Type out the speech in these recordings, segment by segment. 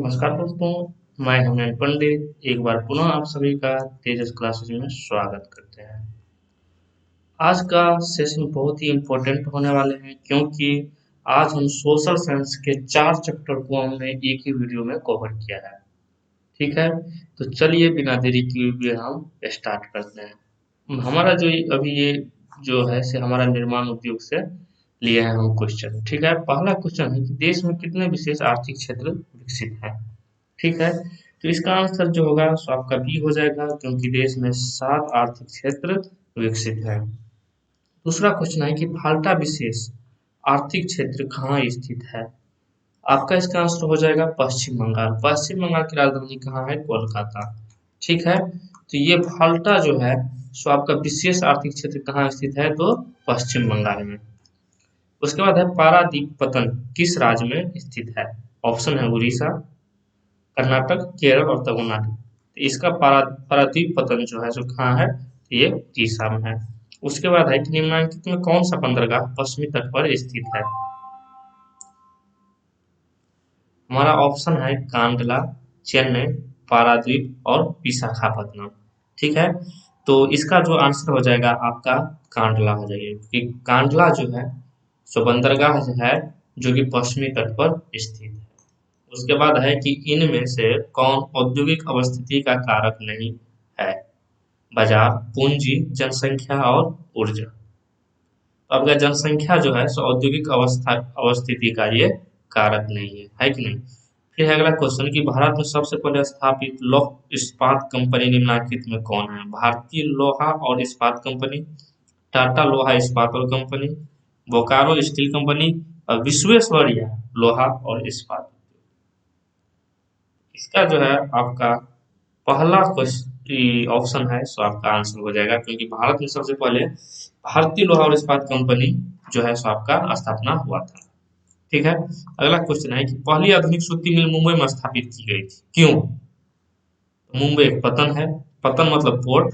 नमस्कार दोस्तों, मैं हेमंत पंडित एक बार पुनः आप सभी का तेजस क्लासेस में स्वागत करते हैं। आज का सेशन बहुत ही इम्पोर्टेंट होने वाले हैं क्योंकि आज हम सोशल साइंस के 4 चैप्टर को हमने एक ही वीडियो में कवर किया है। ठीक है, तो चलिए बिना देरी किए हुए हम स्टार्ट करते हैं। हमारा जो अभी ये जो है से हमारा निर्माण उद्योग से लिए हैं हम क्वेश्चन। ठीक है, पहला क्वेश्चन है कि देश में कितने विशेष आर्थिक क्षेत्र विकसित हैं। ठीक है, तो इसका आंसर जो होगा सो आपका बी हो जाएगा क्योंकि देश में 7 आर्थिक क्षेत्र विकसित है। दूसरा क्वेश्चन है कि फाल्टा विशेष आर्थिक क्षेत्र कहाँ स्थित है। आपका इसका आंसर हो जाएगा पश्चिम बंगाल। पश्चिम बंगाल की राजधानी कहाँ है? कोलकाता। ठीक है, तो ये फाल्टा जो है सो आपका विशेष आर्थिक क्षेत्र कहाँ स्थित है? तो पश्चिम बंगाल में। उसके बाद है पारादीप पतन किस राज्य में स्थित है? ऑप्शन है उड़ीसा, कर्नाटक, केरल और तमिलनाडु। तो इसका पारादीप पतन जो है सो कहाँ है? ये उड़ीसा में है। उसके बाद है कि निम्नलिखित में कौन सा बंदरगाह पश्चिमी तट पर स्थित है? हमारा ऑप्शन है कांडला, चेन्नई, पारादीप और विशाखापत्तनम। ठीक है, तो इसका जो आंसर हो जाएगा आपका कांडला हो जाएगा क्योंकि कांडला जो है सो बंदरगाह जो है जो कि पश्चिमी तट पर स्थित है। उसके बाद है कि इनमें से कौन औद्योगिक अवस्थिति का कारक नहीं है? बाजार, पूंजी, जनसंख्या और ऊर्जा। तो आपका जनसंख्या जो है सो औद्योगिक अवस्थिति का ये कारक नहीं है कि नहीं? फिर है अगला क्वेश्चन कि भारत में सबसे पहले स्थापित लौह इस्पात कंपनी निम्नलिखित में कौन है? भारतीय लोहा और इस्पात कंपनी, टाटा लोहा इस्पात और कंपनी, बोकारो स्टील कंपनी और विश्वेश्वरैया लोहा और इस्पात। इसका जो है आपका पहला ऑप्शन है सो आपका आंसर हो जाएगा क्योंकि भारत में सबसे पहले भारतीय लोहा और इस्पात कंपनी जो है सो आपका स्थापना हुआ था। ठीक है, अगला क्वेश्चन है कि पहली आधुनिक सूती मिल मुंबई में स्थापित की गई थी, क्यों? मुंबई एक पतन है, पतन मतलब पोर्ट,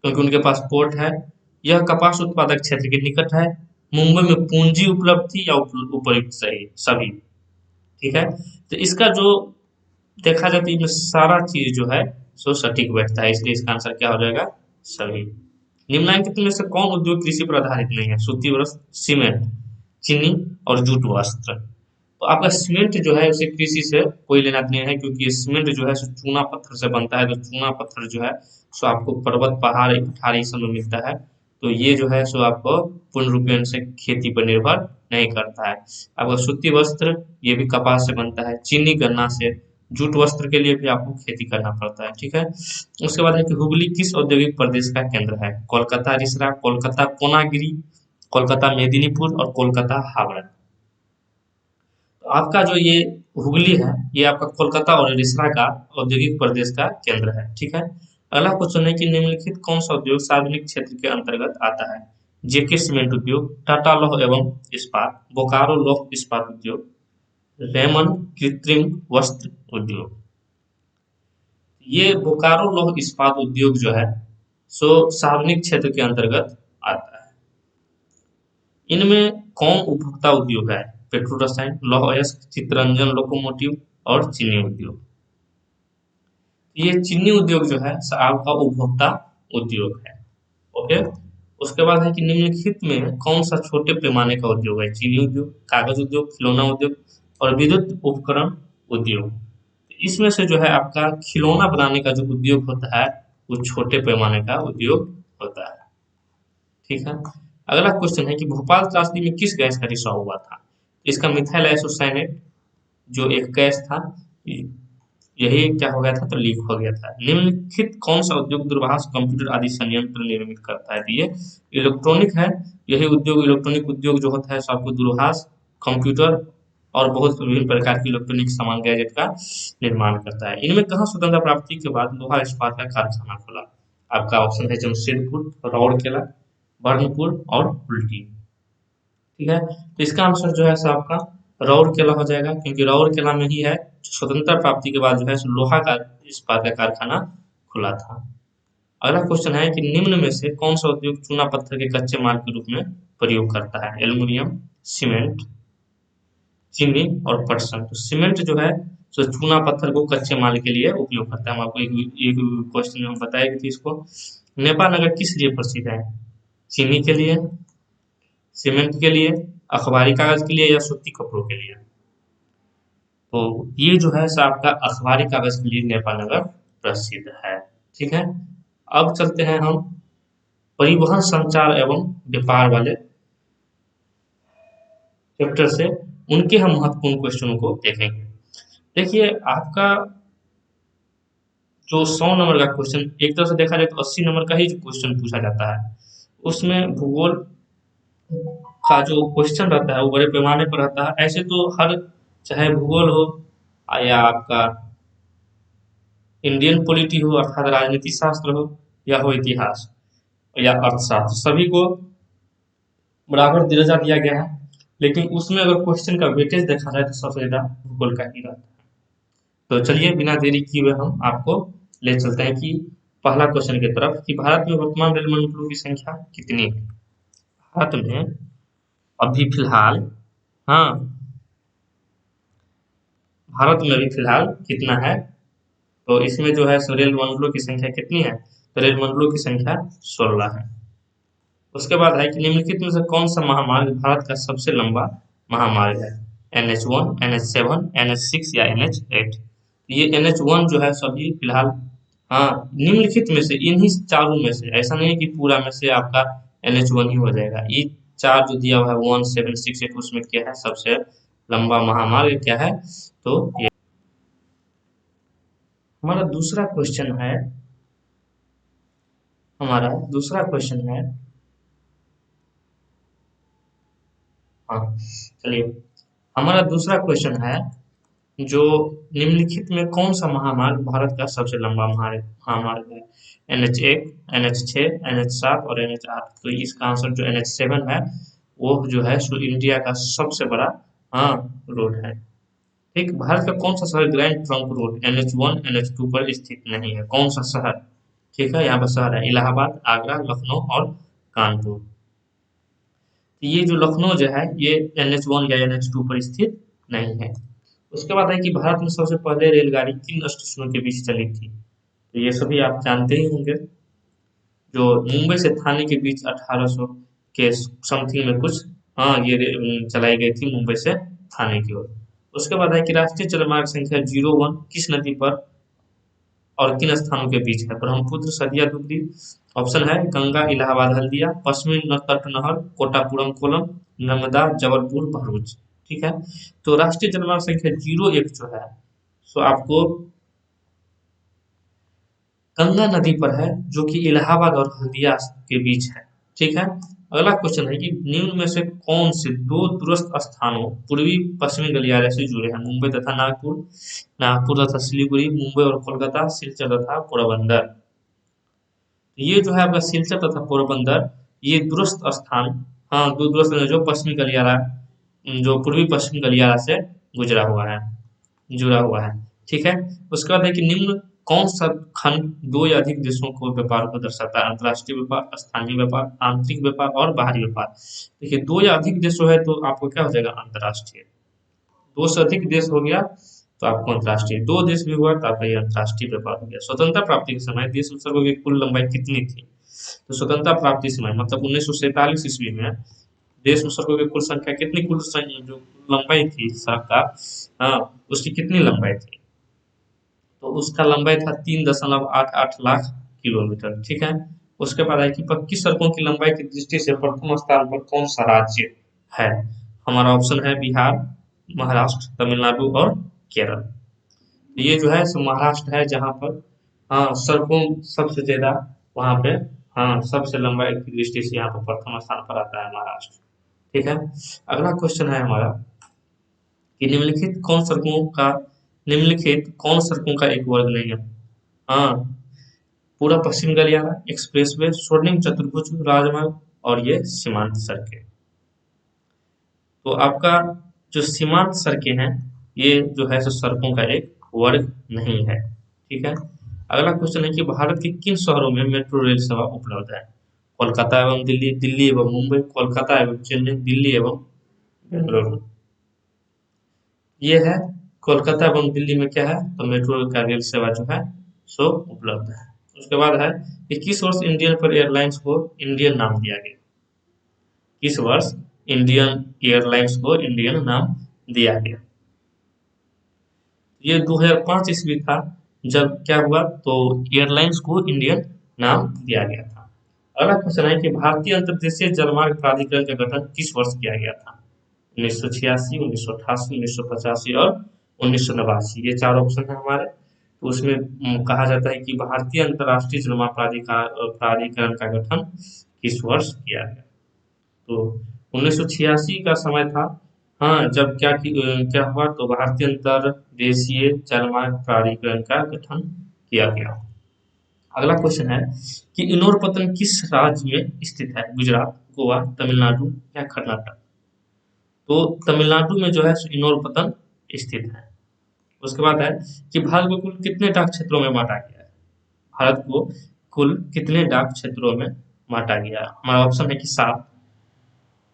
क्योंकि उनके पास पोर्ट है। यह कपास उत्पादक क्षेत्र के निकट है। मुंबई में पूंजी उपलब्ध थी या उपयुक्त सही सभी। ठीक है, तो इसका जो देखा जाए तो इसमें सारा चीज जो है सो सटीक बैठता है, इसलिए इसका आंसर क्या हो जाएगा? सही। निम्नलिखित में से कौन उद्योग कृषि पर आधारित नहीं है? सूती वस्त्र, सीमेंट, चीनी और जूट वस्त्र। तो आपका सीमेंट जो है उसे कृषि से कोई लेना नहीं है क्योंकि ये सीमेंट जो है सो चूना पत्थर से बनता है। तो चूना पत्थर जो है सो आपको पर्वत पहाड़ पठारी सब में मिलता है। तो ये जो है सो आपको पूर्ण रूपेण से खेती पर निर्भर नहीं करता है। आपका सूती वस्त्र ये भी कपास से बनता है, चीनी गन्ना से, जूट वस्त्र के लिए भी आपको खेती करना पड़ता है। ठीक है, उसके बाद है कि हुगली किस औद्योगिक प्रदेश का केंद्र है? कोलकाता रिसरा, कोलकाता कोनागिरी, कोलकाता मेदिनीपुर और कोलकाता हावड़ा। तो आपका जो ये हुगली है ये आपका कोलकाता और रिसरा का औद्योगिक प्रदेश का केंद्र है। ठीक है, अगला क्वेश्चन है कि निम्नलिखित कौन सा उद्योग सार्वजनिक क्षेत्र के अंतर्गत आता है? जेके सीमेंट उद्योग, टाटा लौह एवं इस्पात, बोकारो लौह इस्पात उद्योग, रेमंड कृत्रिम वस्त्र उद्योग। ये बोकारो लौह इस्पात उद्योग जो है सो सार्वजनिक क्षेत्र के अंतर्गत आता है। इनमें कौन उपभोक्ता उद्योग है? पेट्रो रसायन, लौह अयस्क, चित्ररंजन लोकोमोटिव और चीनी उद्योग। ये चीनी उद्योग जो है आपका उपभोक्ता उद्योग है। ओके, उसके बाद है कि निम्नलिखित में कौन सा छोटे पैमाने का उद्योग है? चीनी उद्योग, कागज उद्योग, खिलौना उद्योग और विद्युत उपकरण उद्योग। इसमें से जो है आपका खिलौना बनाने का जो उद्योग होता है वो छोटे पैमाने का उद्योग होता है। ठीक है, अगला क्वेश्चन है कि भोपाल त्रासदी में किस गैस का रिसाव हुआ था? इसका मिथाइल आइसोसाइनेट जो एक गैस था यही क्या हो गया था? तो लीक हो गया था। निम्नलिखित कौन सा उद्योग दूरभाष, कंप्यूटर आदि संयंत्र निर्मित करता है? तो ये इलेक्ट्रॉनिक है। यही उद्योग इलेक्ट्रॉनिक उद्योग जो होता है सो आपको दूरभाष, कंप्यूटर और बहुत विभिन्न प्रकार की इलेक्ट्रॉनिक सामान गैजेट का निर्माण करता है। इनमें कहाँ स्वतंत्रता प्राप्ति के बाद लोहा इस्पात का कारखाना खुला? आपका ऑप्शन है जमशेदपुर, राउरकेला, बर्नपुर और कुल्टी। ठीक है, तो इसका आंसर जो है सो आपका राउरकेला हो जाएगा क्योंकि राउरकेला में ही है स्वतंत्रता प्राप्ति के बाद जो है सो लोहा का इस्पात का कारखाना खुला था। अगला क्वेश्चन है कि निम्न में से कौन सा उद्योग चूना पत्थर के कच्चे माल के रूप में प्रयोग करता है? एल्युमिनियम, सीमेंट, चीनी और पटसन। तो सीमेंट जो है सो चूना पत्थर को कच्चे माल के लिए उपयोग करता है। हम आपको एक क्वेश्चन में हम बताए भी थे इसको। नेपाल नगर किस लिए प्रसिद्ध है? चीनी के लिए, सीमेंट के लिए, अखबारी कागज के लिए या सूती कपड़ों के लिए? तो ये जो है सो आपका अखबारी कागज के लिए नेपाल नगर प्रसिद्ध है। ठीक है, अब चलते हैं हम परिवहन संचार एवं व्यापार वाले चैप्टर से उनके हम महत्वपूर्ण क्वेश्चनों को देखेंगे। देखिए आपका जो 100 नंबर का क्वेश्चन, एक तरह से देखा जाए तो 80 नंबर का ही जो क्वेश्चन पूछा जाता है, उसमें भूगोल का जो क्वेश्चन रहता है वो बड़े पैमाने पर रहता है। ऐसे तो हर, चाहे भूगोल हो या आपका इंडियन पॉलिटी हो अर्थात राजनीति शास्त्र हो, या हो इतिहास या अर्थशास्त्र, सभी को बराबर दर्जा दिया गया है। लेकिन उसमें अगर क्वेश्चन का वेटेज देखा जाए तो सबसे ज्यादा भूगोल का ही रहता है। तो चलिए बिना देरी किए हुए हम आपको ले चलते हैं कि पहला क्वेश्चन की तरफ कि भारत में वर्तमान रेल मंडलों की संख्या कितनी है? भारत में अभी फिलहाल, हाँ, भारत में अभी फिलहाल कितना है? तो इसमें जो है सो रेल मंडलों की संख्या कितनी है? तो रेल मंडलों की संख्या 16 है। उसके बाद है कि निम्नलिखित में से कौन सा महामार्ग भारत का सबसे लंबा महामार्ग है? NH1, NH7, NH6 या NH8? ये NH1 जो है सभी फिलहाल, हाँ, निम्नलिखित में से, इन्हीं चारों में से, ऐसा नहीं है कि पूरा में से आपका NH1 ही हो जाएगा। ये चार जो दिया हुआ है 1768, उसमें क्या है सबसे लंबा महामार्ग क्या है? तो ये हमारा दूसरा क्वेश्चन है, हमारा दूसरा क्वेश्चन है, हाँ, चलिए, हमारा दूसरा क्वेश्चन है जो निम्नलिखित में कौन सा महामार्ग भारत का सबसे लंबा महामार्ग है? NH1, NH6, NH7 और NH8। तो इसका आंसर जो NH7 है वो जो है सो इंडिया का सबसे बड़ा, हाँ, रोड है। ठीक, भारत का कौन सा शहर grand trunk road NH1, NH2 पर स्थित नहीं है? कौन सा शहर? ठीक है, यहाँ पर शहर है इलाहाबाद, आगरा, लखनऊ और कानपुर। ये जो लखनऊ जो है ये NH1 या NH2 पर स्थित नहीं है। उसके बाद है कि भारत में सबसे पहले रेलगाड़ी किन स्टेशनों के बीच चली थी? तो ये सभी आप जानते ही होंगे, जो मुंबई से थाने के बीच 1800 के समथिंग में कुछ, हाँ, ये चलाई गई थी मुंबई से थाने की ओर। उसके बाद है कि राष्ट्रीय जलमार्ग संख्या 01 किस नदी पर और किन स्थानों के बीच है? ब्रह्मपुत्र, सदिया, दुगली। ऑप्शन है गंगा, इलाहाबाद, हल्दिया, पश्चिमी तट नहर, कोटापुरम कोलम, नर्मदा, जबलपुर, भरूच। ठीक है, तो राष्ट्रीय जलमार्ग संख्या 01 जो है सो आपको गंगा नदी पर है, जो कि इलाहाबाद और हल्दिया के बीच है। ठीक है, अगला क्वेश्चन है कि निम्न में से कौन से दो दूरस्थ स्थानों पूर्वी पश्चिमी गलियारे से जुड़े हैं? मुंबई तथा नागपुर, नागपुर तथा सिलीगुड़ी, मुंबई और कोलकाता, सिलचर तथा पोरबंदर। ये जो है आपका सिलचर तथा पोरबंदर, ये दूरस्थ स्थान, हाँ, दो दूरस्थ जो पश्चिमी गलियारा, जो पूर्वी पश्चिम गलियारा से गुजरा हुआ है, जुड़ा हुआ है। ठीक है, उसके बाद है कि निम्न कौन सा खंड दो या अधिक देशों को व्यापार को दर्शाता है? अंतर्राष्ट्रीय व्यापार, स्थानीय व्यापार, आंतरिक व्यापार और बाहरी व्यापार। देखिए दो या अधिक देशों है तो आपको क्या हो जाएगा? अंतर्राष्ट्रीय। दो से अधिक देश हो गया तो आपको अंतर्राष्ट्रीय, दो देश भी हुआ तो आपका ये अंतर्राष्ट्रीय व्यापार हो गया। स्वतंत्रता प्राप्ति के समय देश में सड़कों की कुल लंबाई कितनी थी? तो स्वतंत्रता प्राप्ति समय मतलब 1947 ईस्वी में देश में सड़कों की कुल संख्या कितनी, जो लंबाई थी सड़क का, हाँ, उसकी कितनी लंबाई थी? तो उसका लंबाई था 3.88 लाख किलोमीटर। ठीक है, उसके बाद है कि पक्की सड़कों की लंबाई की दृष्टि से प्रथम स्थान पर कौन सा राज्य है? हमारा ऑप्शन है बिहार, महाराष्ट्र, तमिलनाडु और केरल। तो ये जो है सो महाराष्ट्र है जहाँ पर, हाँ, सड़कों सबसे ज्यादा वहाँ पे, हाँ, सबसे लंबाई की दृष्टि से यहाँ पर प्रथम स्थान पर आता है महाराष्ट्र। ठीक है, अगला क्वेश्चन है हमारा कि निम्नलिखित कौन सड़कों का एक वर्ग नहीं है? हाँ, पूरा पश्चिम गलियारा, एक्सप्रेसवे, स्वर्णिम चतुर्भुज राजमार्ग और ये सीमांत सड़कें। तो आपका जो सीमांत सड़कें हैं ये जो है सो सड़कों का एक वर्ग नहीं है। ठीक है, अगला क्वेश्चन है कि भारत के किन शहरों में मेट्रो रेल सेवा उपलब्ध है? कोलकाता एवं दिल्ली, दिल्ली एवं मुंबई, कोलकाता एवं चेन्नई, दिल्ली एवं बेंगलुरु। ये है कोलकाता एवं दिल्ली में क्या है, तो मेट्रो का रेल सेवा जो है सो उपलब्ध है। उसके बाद है कि किस वर्ष इंडियन पर एयरलाइंस को इंडियन नाम दिया गया। किस वर्ष इंडियन एयरलाइंस को इंडियन नाम दिया गया। ये 2005 ईस्वी था जब क्या हुआ, तो एयरलाइंस को इंडियन नाम दिया गया था। अगला क्वेश्चन है कि भारतीय अंतर्देशीय जलमार्ग प्राधिकरण का गठन किस वर्ष किया गया था। 1986, 1988, 1985 और 1989, ये चार ऑप्शन है हमारे। तो उसमें कहा जाता है कि भारतीय अंतर्राष्ट्रीय जलमार्ग प्राधिकरण का गठन किस वर्ष किया गया। तो 1986 का समय था। हाँ, जब क्या हुआ, तो भारतीय अंतर्देशीय जलमार्ग प्राधिकरण का गठन किया गया। अगला क्वेश्चन है कि इनोर पत्तन किस राज्य में स्थित है। गुजरात, गोवा, तमिलनाडु या कर्नाटक। तो तमिलनाडु में जो है सो इनोर पत्तन स्थित है। उसके बाद है कि भारत को कुल कितने डाक क्षेत्रों में बांटा गया है। भारत को कुल कितने डाक क्षेत्रों में बांटा गया है। हमारा ऑप्शन है कि 7,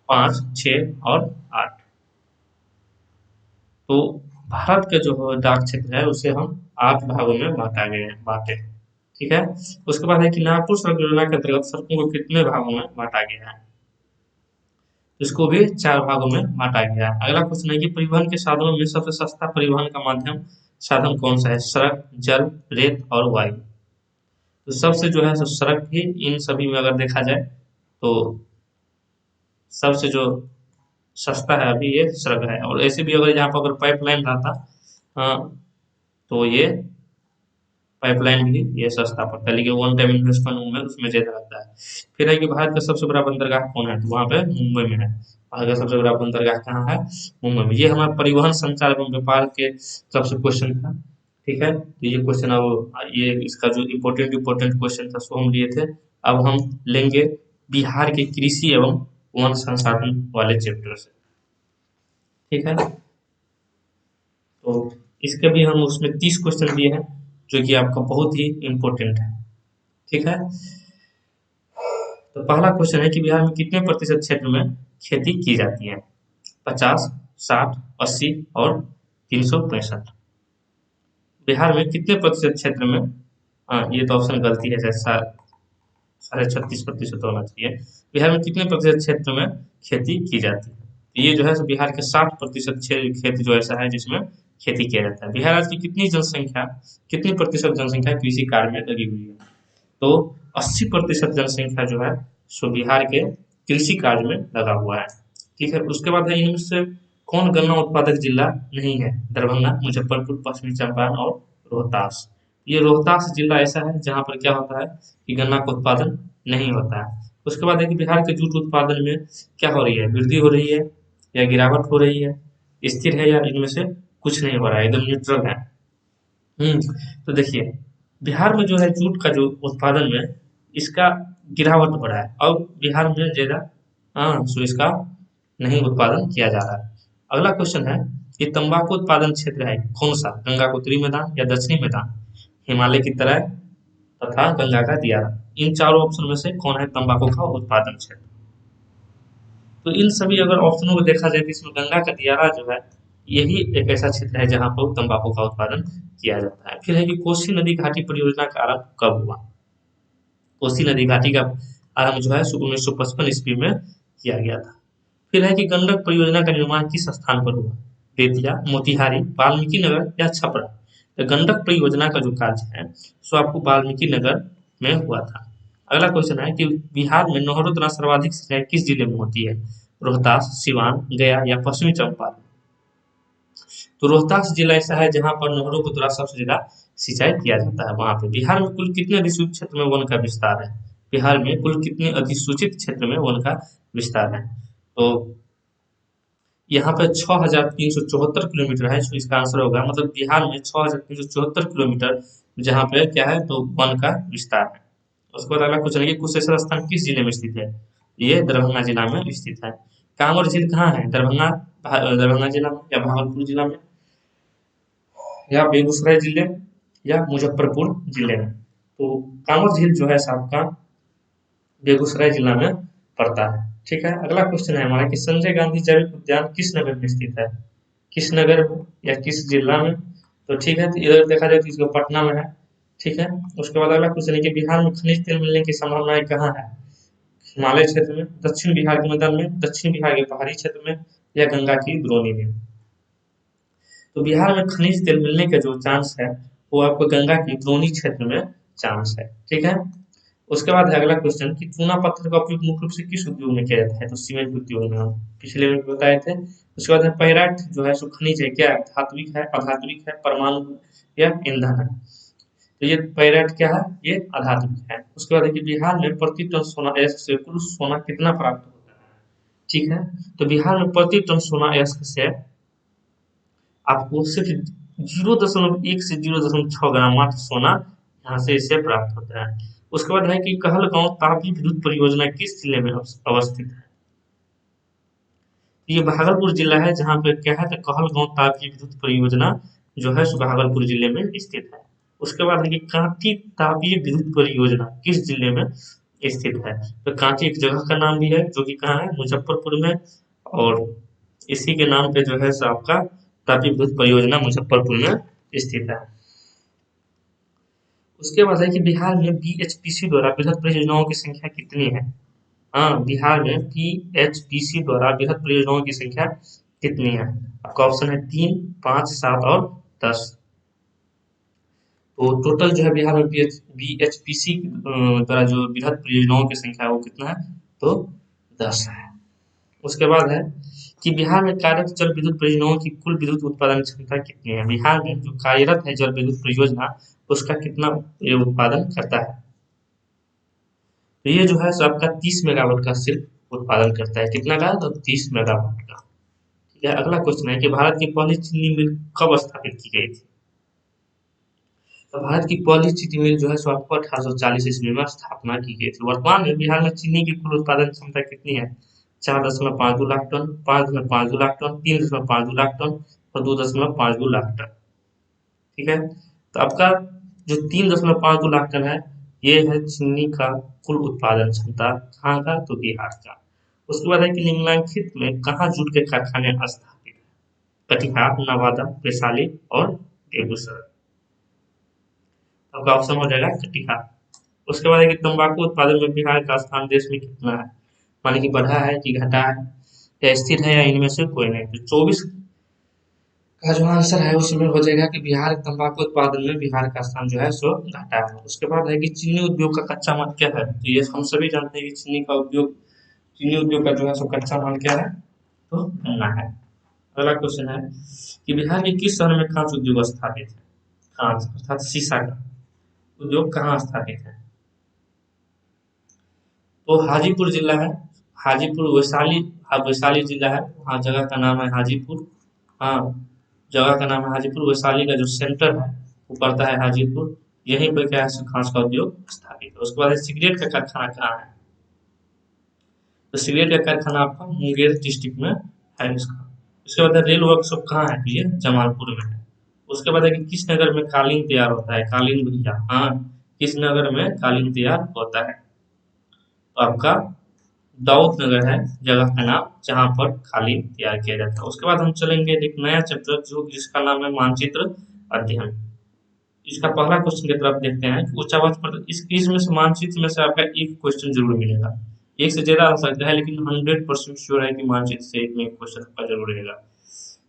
5, 6 और 8। तो भारत का जो डाक क्षेत्र है उसे हम 8 भागों में बांटे। ठीक है। उसके बाद है कि नागपुर सड़क योजना के अंतर्गत सड़कों को कितने भागों में बांटा गया है। इसको भी 4 भागों में बांटा गया है। अगला क्वेश्चन है कि परिवहन के साधनों में सबसे सस्ता परिवहन का माध्यम साधन कौन सा है। सड़क, जल, रेत और वायु। तो सबसे जो है सो सड़क ही इन सभी में अगर देखा जाए तो सबसे जो सस्ता है अभी ये सड़क है। और ऐसे भी अगर यहाँ पर अगर पाइपलाइन रहता, हाँ, तो ये पाइपलाइन भी ये सस्ता पड़ता है, लेकिन वन टाइम इन्वेस्टमेंट में उसमें ज्यादा लगता है। फिर है कि भारत का सबसे बड़ा बंदरगाह कौन है, तो वहाँ पे मुंबई में है। भारत का सबसे बड़ा बंदरगाह कहाँ है, मुंबई में। ये हमारा परिवहन, संचार एवं व्यापार के सबसे क्वेश्चन था। ठीक है, तो ये क्वेश्चन अब ये इसका जो इम्पोर्टेंट इम्पोर्टेंट क्वेश्चन था सो हम लिए थे। अब हम लेंगे बिहार के कृषि एवं वन संसाधन वाले चैप्टर से। ठीक है, तो इसके भी हम उसमें 30 क्वेश्चन दिए हैं जो कि आपका बहुत ही इम्पोर्टेंट है। ठीक है, तो पहला क्वेश्चन है कि बिहार में कितने प्रतिशत क्षेत्र में खेती की जाती है। 50, 60, 80 और 365। बिहार में कितने प्रतिशत क्षेत्र में, हाँ ये तो ऑप्शन गलती है, जैसा 36.5% होना चाहिए। बिहार में कितने प्रतिशत क्षेत्र में खेती की जाती है। तो ये जो है सो बिहार के 60% खेती जो ऐसा है जिसमें खेती किया जाता है। बिहार राज्य की कितनी प्रतिशत जनसंख्या कृषि कार्य में लगी हुई है। तो 80% जनसंख्या जो है सो बिहार के कृषि कार्य में लगा हुआ है। ठीक है, उसके बाद है इनमें से कौन गन्ना उत्पादक जिला नहीं है। दरभंगा, मुजफ्फरपुर, पश्चिमी चंपारण और रोहतास। ये रोहतास जिला ऐसा है जहाँ पर क्या होता है कि गन्ना का उत्पादन नहीं होता है। उसके बाद है कि बिहार के जूट उत्पादन में क्या हो रही है, वृद्धि हो रही है या गिरावट हो रही है, स्थिर है, या इनमें से कुछ नहीं हो रहा है, एकदम न्यूट्रल है। तो देखिए बिहार में जो है जूट का जो उत्पादन में इसका गिरावट हो रहा है। अब बिहार में ज्यादा, हाँ, सो इसका नहीं उत्पादन किया जा रहा है। अगला क्वेश्चन है कि तंबाकू उत्पादन क्षेत्र है कौन सा। गंगा का उत्तरी मैदान या दक्षिणी मैदान, हिमालय की तरह तथा गंगा का दियारा। इन चारों ऑप्शन में से कौन है तंबाकू का उत्पादन क्षेत्र। तो इन सभी अगर ऑप्शनों को देखा जाए तो इसमें गंगा का दियारा जो है यही एक ऐसा क्षेत्र है जहाँ पर तंबाकू का उत्पादन किया जाता है। फिर है कि कोसी नदी घाटी परियोजना का आरंभ कब हुआ। कोसी नदी घाटी का आरंभ जो है 1955 ईस्वी में किया गया था। फिर है कि गंडक परियोजना का निर्माण किस स्थान पर हुआ। बेतिया, मोतिहारी, वाल्मीकि नगर या छपरा। तो गंडक परियोजना का जो कार्य है सो आपको वाल्मीकि नगर में हुआ था। अगला क्वेश्चन है कि बिहार में नहरों द्वारा सर्वाधिक सिंचाई किस जिले में होती है। रोहतास, सिवान, गया या पश्चिमी चंपारण। तो रोहतास जिला ऐसा है जहाँ पर नहरों के द्वारा सबसे ज्यादा सिंचाई किया जाता है वहां पे। बिहार में कुल कितने अधिसूचित क्षेत्र में वन का विस्तार है। बिहार में कुल कितने अधिसूचित क्षेत्र में वन का विस्तार है। तो यहाँ पे 6,374 किलोमीटर है, तो इसका आंसर होगा, मतलब बिहार में 6,374 किलोमीटर जहाँ पे क्या है तो वन का विस्तार है। उसके बाद अगला क्वेश्चन है कि कुशेश्वर स्थान किस जिले में स्थित है। ये दरभंगा जिला में स्थित है। कांवर झील कहाँ है, दरभंगा जिला में या भागलपुर जिला में या बेगूसराय जिले या मुजफ्फरपुर जिले में। तो कांवर झील जो है आपका बेगूसराय जिला में पड़ता है। ठीक है, अगला क्वेश्चन है हमारा कि संजय गांधी जैविक उद्यान किस नगर में स्थित है। किस नगर में या किस जिला में। तो ठीक है, तो इधर देखा जाए तो इसको पटना में है। ठीक है, उसके बाद अगला क्वेश्चन है कि बिहार में खनिज तेल मिलने की संभावनाएं कहाँ है? हिमालय क्षेत्र में, दक्षिण बिहार के मैदान में, दक्षिण बिहार के पहाड़ी क्षेत्र में, या गंगा की द्रोणी में। तो बिहार में खनिज तेल मिलने के जो चांस है वो आपको गंगा की द्रोणी क्षेत्र में चांस है। ठीक है, उसके बाद है अगला क्वेश्चन कि चूना पत्थर का उपयोग मुख्य रूप से किस उद्योग में किया जाता है? तो सीमेंट उद्योग में, हम पिछले में बताए थे। उसके बाद है पैराट जो है सो खनिज है, क्या है? धात्विक है, अधात्विक है, परमाणु या ईंधन है? तो ये पैराट क्या है? ये अधात्विक है। उसके बाद है कि बिहार में प्रति टन सोना अयस्क से कुल सोना कितना प्राप्त होता है? ठीक है, तो बिहार में प्रति टन सोना अयस्क से आपको सिर्फ 0.1 से 0.6 ग्राम मात्र सोना यहाँ से इससे प्राप्त होता है। उसके बाद है कि कहलगांव तापीय विद्युत परियोजना किस जिले में अवस्थित है? ये भागलपुर जिला है, जहाँ पे क्या है कि कहलगांव तापीय विद्युत परियोजना जो है सो भागलपुर जिले में स्थित है। उसके बाद है कि कांटी तापीय विद्युत परियोजना किस जिले में स्थित है? तो कांटी एक जगह का नाम भी है जो कि कहाँ है? मुजफ्फरपुर में। और इसी के नाम पे जो है सो आपका तापीय विद्युत परियोजना मुजफ्फरपुर में स्थित है। उसके बाद है कि बिहार में बीएचपीसी द्वारा बृहद परियोजनाओं की संख्या कितनी है? हाँ, बिहार में बीएचपीसी द्वारा बृहद परियोजनाओं की संख्या कितनी है? आपका ऑप्शन है 3, 5, 7 और 10। तो टोटल जो है बिहार में बीएचपीसी द्वारा जो बृहद परियोजनाओं की संख्या है वो कितना है? तो 10 है। उसके बाद है कि बिहार में कार्यरत जल विद्युत परियोजनाओं की कुल विद्युत उत्पादन क्षमता कितनी है? बिहार में जो कार्यरत है जल विद्युत परियोजना उसका कितना ये उत्पादन करता है? तो ये जो है सो आपका 30 मेगावाट का सिर्फ उत्पादन करता है। कितना का? तो 30 मेगावाट का। ठीक है, अगला क्वेश्चन है कि भारत की पहली चीनी मिल कब स्थापित की गई थी? तो भारत की पहली चीनी मिल जो है सो आपको 1840 ईस्वी में स्थापना की गई थी। वर्तमान में बिहार में चीनी की कुल उत्पादन क्षमता कितनी है? 4.52 lakh ton, 5.52 lakh ton, 3.52 lakh ton और 2.52 लाख टन। ठीक है, तो आपका जो 3.52 लाख टन है ये है चीनी का कुल उत्पादन क्षमता। कहाँ का? तो बिहार का। उसके बाद है कि निम्नलिखित में कहाँ जूट के कारखाने स्थापित है? कटिहार, नवादा, वैशाली और बेगूसराय। आपका ऑप्शन हो जाएगा कटिहार। उसके बाद है कि तंबाकू उत्पादन में बिहार का स्थान देश में कितना है? माने कि बढ़ा है कि घटा है या स्थिर है या इनमें से कोई नहीं। तो 24 का जो आंसर है उसमें हो जाएगा कि बिहार तंबाकू उत्पादन में बिहार का स्थान जो है सो घटा है। उसके बाद है कि चीनी उद्योग का कच्चा माल क्या है? तो ये हम सभी जानते हैं कि चीनी उद्योग का जो है सो कच्चा माल क्या है? तो गन्ना है। अगला क्वेश्चन है कि बिहार के किस शहर में खांच उद्योग स्थापित है? खांच अर्थात शीशा का उद्योग कहाँ स्थापित है? तो हाजीपुर जिला है। हाजीपुर वैशाली, वैशाली जिला है, वहाँ जगह का नाम है हाजीपुर। हाँ, जगह का नाम है हाजीपुर। वैशाली का जो सेंटर है वो पड़ता है हाजीपुर। यहीं पर क्या है? खांच का उद्योग स्थापित है। उसके बाद सिगरेट का कारखाना कहाँ है? तो सिगरेट का कारखाना आपका मुंगेर डिस्ट्रिक्ट में है इसका। उसके बाद रेल वर्कशॉप कहाँ है? तो ये जमालपुर में है। उसके बाद है कि किस नगर में कालीन तैयार होता है? कालीन भैया, हाँ, किस नगर में कालीन तैयार होता है? तो आपका दाऊद नगर है जगह का नाम, जहाँ पर कालीन तैयार किया जाता है। उसके बाद हम चलेंगे एक नया चैप्टर जो जिसका नाम है मानचित्र अध्ययन। इसका पहला क्वेश्चन की तरफ देखते हैं कि उच्च आवाज पर इस क्विज में से मानचित्र में से आपका एक क्वेश्चन जरूर मिलेगा। एक से ज्यादा आ सकता है लेकिन 100% श्योर है कि मानचित्र से एक में एक क्वेश्चन आपका जरूर रहेगा।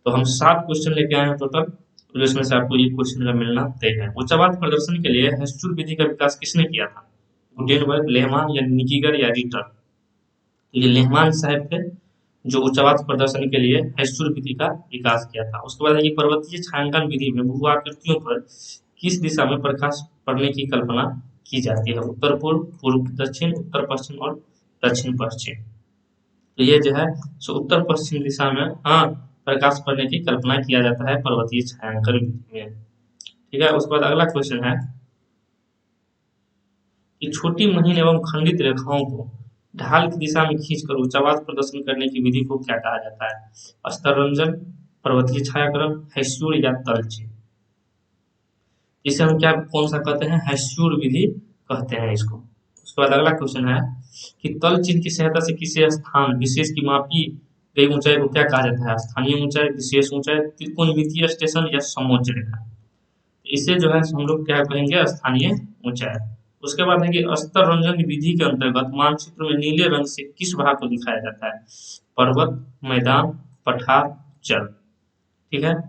तो हम 7 क्वेश्चन लेके आए हैं टोटल, तो इसमें से आपको ये क्वेश्चन का मिलना तय है। उच्च आवाज प्रदर्शन के लिए हेस्चुर विधि का विकास किसने किया था? गुटेनबर्ग, लेहमान या निकीगर या रिटर? तो ये लेहमान साहब थे जो उच्च आवाज प्रदर्शन के लिए हेस्चुर विधि का विकास किया था। उसके बाद है कि पर्वतीय छायांकन विधि में भू आकृतियों पर किस दिशा में प्रकाश पड़ने की कल्पना की जाती है? उत्तर पूर्व, पूर्व दक्षिण, उत्तर पश्चिम और दक्षिण पश्चिम। तो ये जो है सो उत्तर पश्चिम दिशा में, हाँ, प्रकाश पड़ने की कल्पना किया जाता है पर्वतीय छायांकन विधि में। ठीक है, उसके बाद अगला क्वेश्चन है कि छोटी महीन एवं खंडित रेखाओं को ढाल की दिशा में खींचकर उच्च आवाज प्रदर्शन करने की विधि को क्या कहा जाता है? स्तररंजन, पर्वतीय छायाकरण, हैस्यूर या तलछिन? इसे हम क्या कौन सा कहते हैं? हैस्यूर विधि कहते हैं इसको। उसके बाद अगला क्वेश्चन है कि तल चिन्ह की सहायता से किसी स्थान विशेष की मापी गई ऊंचाई को क्या कहा जाता है? स्थानीय ऊंचाई, विशेष ऊंचाई, त्रिकोणमितीय स्टेशन या समोच्च रेखा। इसे जो है हम लोग क्या कहेंगे? स्थानीय ऊंचाई। उसके बाद है कि स्तर रंजन विधि के अंतर्गत मानचित्र में नीले रंग से किस भाग को दिखाया जाता है? पर्वत, मैदान, पठार, जल। ठीक है,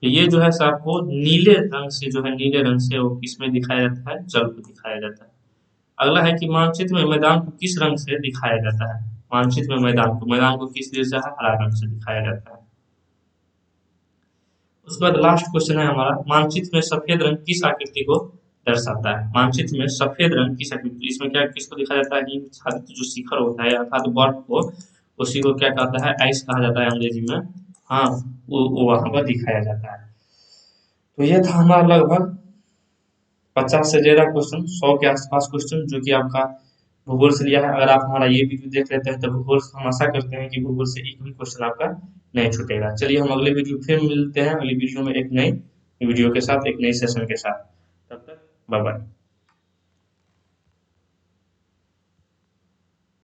तो ये जो है आपको नीले रंग से जो है, नीले रंग से वो किसमें दिखाया जाता है? जल को दिखाया जाता है। अगला है कि मानचित्र में मैदान को किस रंग से दिखाया जाता है? मानचित्र में मैदान को किस लिए से है? हरा रंग से दिखाया जाता है। उसके बाद लास्ट क्वेश्चन है हमारा, मानचित्र में सफेद रंग किस आकृति को दर्शाता है? मानचित्र में सफेद रंग किस आकृति, इसमें क्या किसको दिखाया जाता है? कि छादित जो शिखर होता है अर्थात बर्फ को, उसी को क्या कहता है? आइस कहा जाता है अंग्रेजी में। हाँ, वो वहां पर दिखाया जाता है। तो ये था हमारा लगभग 50 से ज्यादा क्वेश्चन, 100 के आसपास क्वेश्चन, जो कि आपका भूगोल से लिया है। अगर आप हमारा ये वीडियो देख लेते हैं तो भूगोल हम आशा करते हैं कि भूगोल से एक भी क्वेश्चन आपका नहीं छूटेगा। चलिए हम अगले वीडियो फिर मिलते हैं, अगली वीडियो में एक नई वीडियो के साथ, एक नई सेशन के साथ। तब तक बाय बाय।